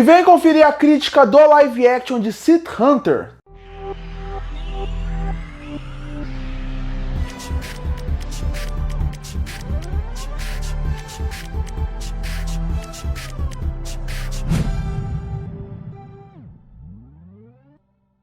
E vem conferir a crítica do live action de City Hunter.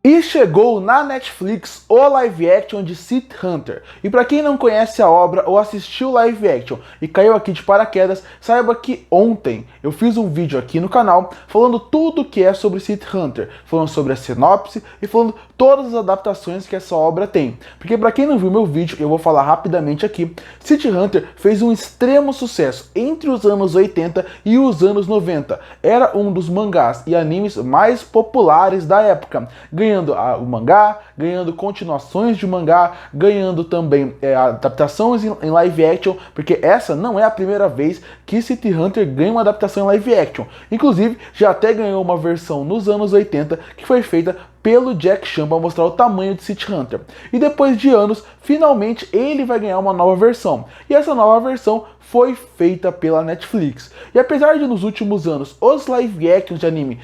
E chegou na Netflix o live action de City Hunter. E para quem não conhece a obra ou assistiu o live action e caiu aqui de paraquedas, saiba que ontem eu fiz um vídeo aqui no canal falando tudo o que é sobre City Hunter, falando sobre a sinopse e falando todas as adaptações que essa obra tem. Porque para quem não viu meu vídeo, eu vou falar rapidamente aqui. City Hunter fez um extremo sucesso entre os anos 80 e os anos 90. Era um dos mangás e animes mais populares da época, ganhando o mangá, ganhando continuações de mangá, ganhando também adaptações em live action, porque essa não é a primeira vez que City Hunter ganha uma adaptação em live action. Inclusive, já até ganhou uma versão nos anos 80 que foi feita pelo Jack Chan para mostrar o tamanho de City Hunter. E depois de anos, finalmente ele vai ganhar uma nova versão. E essa nova versão foi feita pela Netflix. E apesar de nos últimos anos os live actions de anime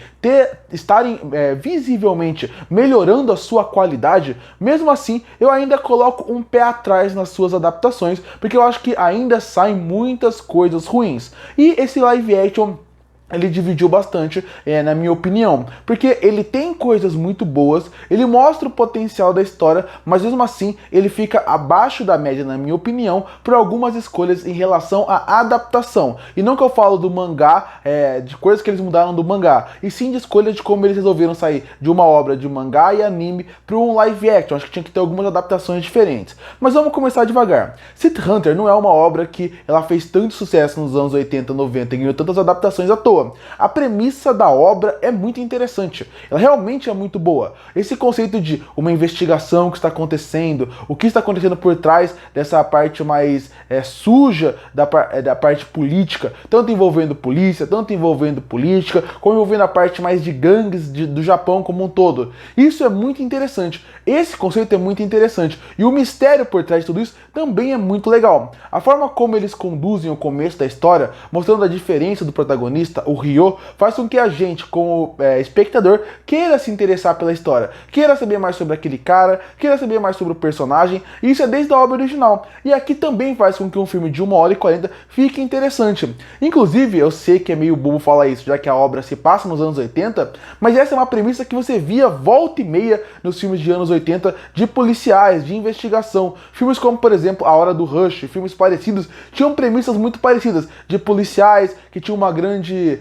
estarem visivelmente melhorando a sua qualidade, mesmo assim eu ainda coloco um pé atrás nas suas adaptações, porque eu acho que ainda saem muitas coisas ruins. E esse live action ele dividiu bastante, na minha opinião, porque ele tem coisas muito boas, ele mostra o potencial da história, mas mesmo assim ele fica abaixo da média, na minha opinião, por algumas escolhas em relação à adaptação. E não que eu falo do mangá, de coisas que eles mudaram do mangá, e sim de escolhas de como eles resolveram sair de uma obra de mangá e anime para um live action. Acho que tinha que ter algumas adaptações diferentes. Mas vamos começar devagar. City Hunter não é uma obra que ela fez tanto sucesso nos anos 80, 90 e ganhou tantas adaptações à toa. A premissa da obra é muito interessante, ela realmente é muito boa. Esse conceito de uma investigação que está acontecendo, o que está acontecendo por trás dessa parte mais suja da parte política, tanto envolvendo polícia, tanto envolvendo política, como envolvendo a parte mais de gangues do Japão como um todo. Isso é muito interessante, esse conceito é muito interessante, e o mistério por trás de tudo isso também é muito legal. A forma como eles conduzem o começo da história, mostrando a diferença do protagonista, o Ryo, faz com que a gente, como espectador, queira se interessar pela história, queira saber mais sobre aquele cara, queira saber mais sobre o personagem, e isso é desde a obra original. E aqui também faz com que um filme de 1h40 fique interessante. Inclusive, eu sei que é meio bobo falar isso, já que a obra se passa nos anos 80, mas essa é uma premissa que você via volta e meia nos filmes de anos 80 de policiais, de investigação. Filmes como, por exemplo, A Hora do Rush, filmes parecidos, tinham premissas muito parecidas, de policiais que tinham uma grande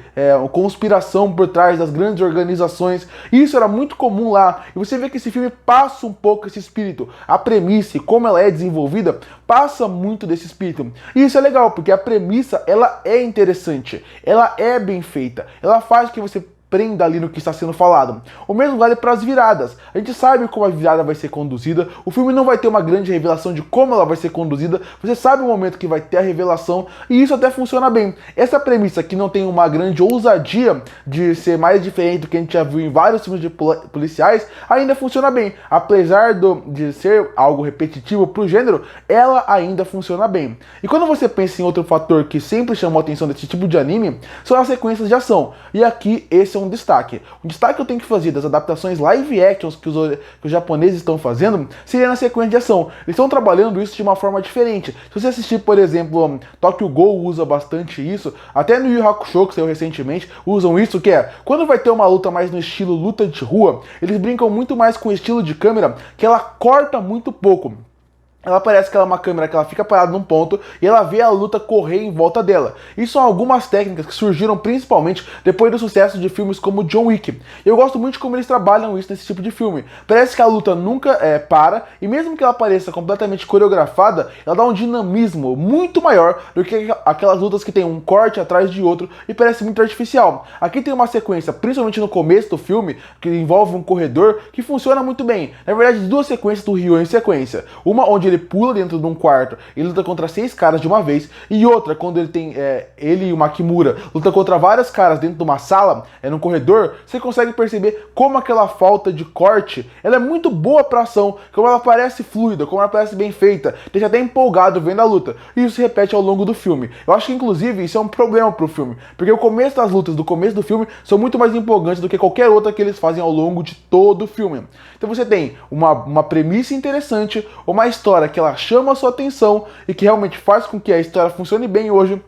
conspiração por trás das grandes organizações. Isso era muito comum lá. E você vê que esse filme passa um pouco esse espírito. A premissa e como ela é desenvolvida passa muito desse espírito. E isso é legal, porque a premissa ela é interessante. Ela é bem feita. Ela faz que você prenda ali no que está sendo falado. O mesmo vale para as viradas. A gente sabe como a virada vai ser conduzida. O filme não vai ter uma grande revelação de como ela vai ser conduzida. Você sabe o momento que vai ter a revelação e isso até funciona bem. Essa premissa que não tem uma grande ousadia de ser mais diferente do que a gente já viu em vários filmes de policiais, ainda funciona bem. Apesar de ser algo repetitivo para o gênero, ela ainda funciona bem. E quando você pensa em outro fator que sempre chamou a atenção desse tipo de anime, são as sequências de ação. E aqui esse é um destaque. O destaque que eu tenho que fazer das adaptações live actions que os japoneses estão fazendo seria na sequência de ação. Eles estão trabalhando isso de uma forma diferente. Se você assistir, por exemplo, Tokyo Ghoul usa bastante isso, até no Yu Yu Hakusho, que saiu recentemente, usam isso, que é, quando vai ter uma luta mais no estilo luta de rua, eles brincam muito mais com o estilo de câmera, que ela corta muito pouco. Ela parece que ela é uma câmera que ela fica parada num ponto e ela vê a luta correr em volta dela. Isso são algumas técnicas que surgiram principalmente depois do sucesso de filmes como John Wick. Eu gosto muito de como eles trabalham isso nesse tipo de filme. Parece que a luta nunca para, e mesmo que ela pareça completamente coreografada, ela dá um dinamismo muito maior do que aquelas lutas que tem um corte atrás de outro e parece muito artificial. Aqui tem uma sequência, principalmente no começo do filme, que envolve um corredor, que funciona muito bem. Na verdade, duas sequências do Ryo em sequência. Uma onde ele pula dentro de um quarto e luta contra 6 caras de uma vez, e outra, quando ele tem ele e o Makimura luta contra várias caras dentro de uma sala, num corredor, você consegue perceber como aquela falta de corte, ela é muito boa pra ação, como ela parece fluida, como ela parece bem feita, deixa até empolgado vendo a luta, e isso se repete ao longo do filme. Eu acho que inclusive isso é um problema pro filme, porque o começo das lutas do começo do filme são muito mais empolgantes do que qualquer outra que eles fazem ao longo de todo o filme. Então você tem uma premissa interessante, uma história que ela chama a sua atenção e que realmente faz com que a história funcione bem hoje.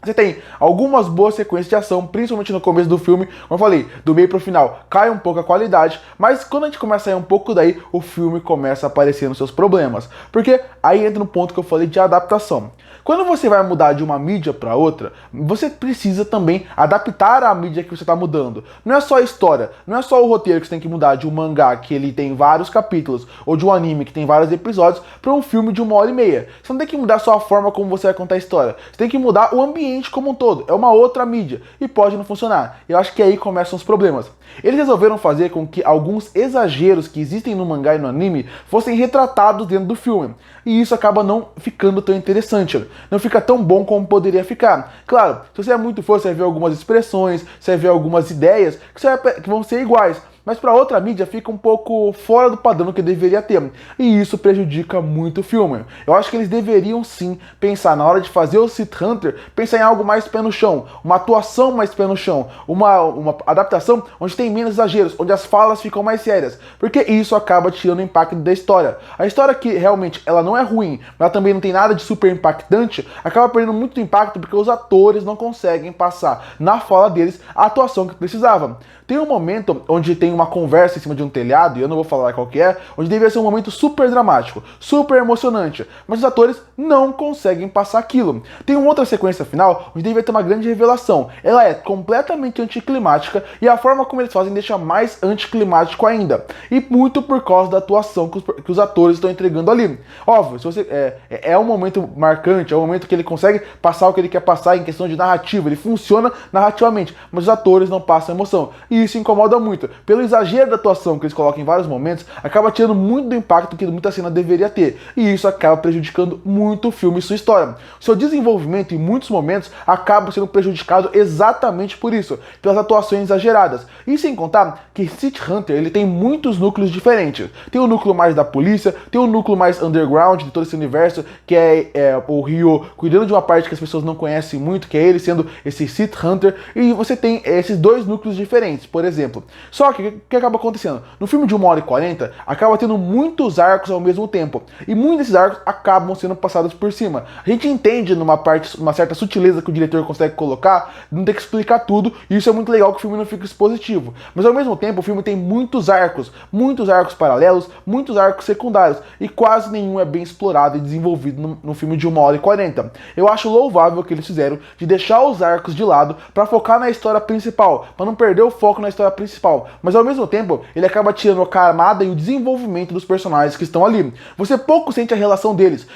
Você tem algumas boas sequências de ação, principalmente no começo do filme, como eu falei, do meio pro final cai um pouco a qualidade, mas quando a gente começa a ir um pouco daí, o filme começa a aparecer nos seus problemas, porque aí entra no ponto que eu falei de adaptação. Quando você vai mudar de uma mídia para outra, você precisa também adaptar a mídia que você está mudando. Não é só a história, não é só o roteiro que você tem que mudar de um mangá que ele tem vários capítulos, ou de um anime que tem vários episódios, para um filme de 1h30. Você não tem que mudar só a forma como você vai contar a história, você tem que mudar o ambiente como um todo. É uma outra mídia e pode não funcionar. Eu acho que aí começam os problemas. Eles resolveram fazer com que alguns exageros que existem no mangá e no anime fossem retratados dentro do filme. E isso acaba não ficando tão interessante. Não fica tão bom como poderia ficar. Claro, se você é muito fã, você vai ver algumas expressões, você vai ver algumas ideias que vão ser iguais. Mas para outra mídia fica um pouco fora do padrão que deveria ter. E isso prejudica muito o filme. Eu acho que eles deveriam sim pensar, na hora de fazer o City Hunter, pensar em algo mais pé no chão, uma atuação mais pé no chão, uma adaptação onde tem menos exageros, onde as falas ficam mais sérias. Porque isso acaba tirando o impacto da história. A história que realmente ela não é ruim, mas ela também não tem nada de super impactante, acaba perdendo muito do impacto porque os atores não conseguem passar na fala deles a atuação que precisavam. Tem um momento onde tem uma conversa em cima de um telhado, e eu não vou falar qual que é, onde deveria ser um momento super dramático, super emocionante, mas os atores não conseguem passar aquilo. Tem uma outra sequência final, onde deveria ter uma grande revelação. Ela é completamente anticlimática, e a forma como eles fazem deixa mais anticlimático ainda. E muito por causa da atuação que os atores estão entregando ali. Óbvio, se você, é um momento marcante, é um momento que ele consegue passar o que ele quer passar em questão de narrativa, ele funciona narrativamente, mas os atores não passam emoção. E isso incomoda muito. Pelo exagero da atuação que eles colocam em vários momentos, acaba tirando muito do impacto que muita cena deveria ter. E isso acaba prejudicando muito o filme e sua história. O seu desenvolvimento em muitos momentos acaba sendo prejudicado exatamente por isso, pelas atuações exageradas. E sem contar que City Hunter ele tem muitos núcleos diferentes. Tem o núcleo mais da polícia, tem o núcleo mais underground de todo esse universo, que é o Ryo cuidando de uma parte que as pessoas não conhecem muito, que é ele sendo esse City Hunter, e você tem esses dois núcleos diferentes, por exemplo. Só que o que acaba acontecendo? No filme de 1h40, acaba tendo muitos arcos ao mesmo tempo, e muitos desses arcos acabam sendo passados por cima. A gente entende uma certa sutileza que o diretor consegue colocar, não ter que explicar tudo, e isso é muito legal que o filme não fica expositivo. Mas ao mesmo tempo, o filme tem muitos arcos paralelos, muitos arcos secundários, e quase nenhum é bem explorado e desenvolvido no filme de 1h40. Eu acho louvável o que eles fizeram de deixar os arcos de lado para focar na história principal, para não perder o foco na história principal, mas ao mesmo tempo ele acaba tirando a camada e o desenvolvimento dos personagens que estão ali. Você pouco sente a relação deles,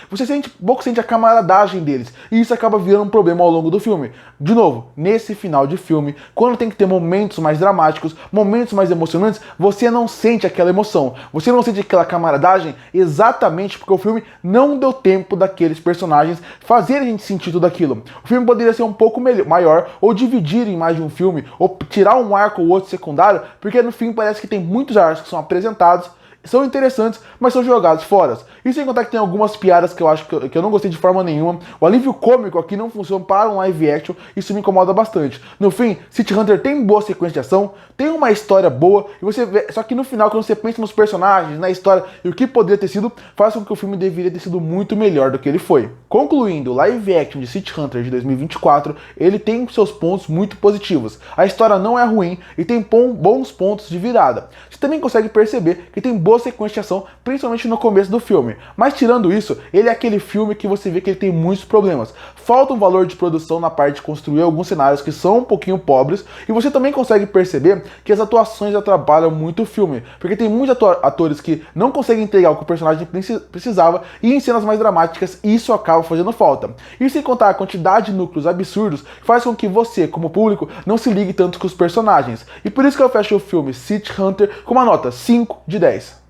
pouco sente a camaradagem deles, e isso acaba virando um problema ao longo do filme. De novo, nesse final de filme, quando tem que ter momentos mais dramáticos, momentos mais emocionantes, você não sente aquela emoção, você não sente aquela camaradagem, exatamente porque o filme não deu tempo daqueles personagens fazerem a gente sentir tudo aquilo. O filme poderia ser um pouco maior, ou dividir em mais de um filme, ou tirar um arco ou outro secundário, porque no fim parece que tem muitos arcos que são apresentados, são interessantes, mas são jogados fora. E sem contar que tem algumas piadas que eu acho que eu não gostei de forma nenhuma. O alívio cômico aqui não funciona para um live action, isso me incomoda bastante. No fim, City Hunter tem boa sequência de ação, tem uma história boa, e você vê, só que no final, quando você pensa nos personagens, na história e o que poderia ter sido, faz com que o filme deveria ter sido muito melhor do que ele foi. Concluindo, o live action de City Hunter de 2024, ele tem seus pontos muito positivos. A história não é ruim e tem bons pontos de virada. Você também consegue perceber que tem boa sequência de ação, principalmente no começo do filme. Mas tirando isso, ele é aquele filme que você vê que ele tem muitos problemas. Falta um valor de produção na parte de construir alguns cenários que são um pouquinho pobres, e você também consegue perceber que as atuações atrapalham muito o filme, porque tem muitos atores que não conseguem entregar o que o personagem precisava, e em cenas mais dramáticas isso acaba fazendo falta. E sem contar a quantidade de núcleos absurdos, faz com que você, como público, não se ligue tanto com os personagens. E por isso que eu fecho o filme City Hunter com uma nota 5 de 10.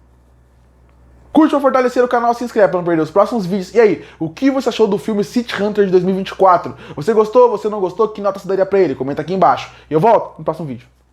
Curte pra fortalecer o canal, se inscreve pra não perder os próximos vídeos. E aí, o que você achou do filme City Hunter de 2024? Você gostou? Você não gostou? Que nota você daria pra ele? Comenta aqui embaixo. E eu volto no próximo vídeo.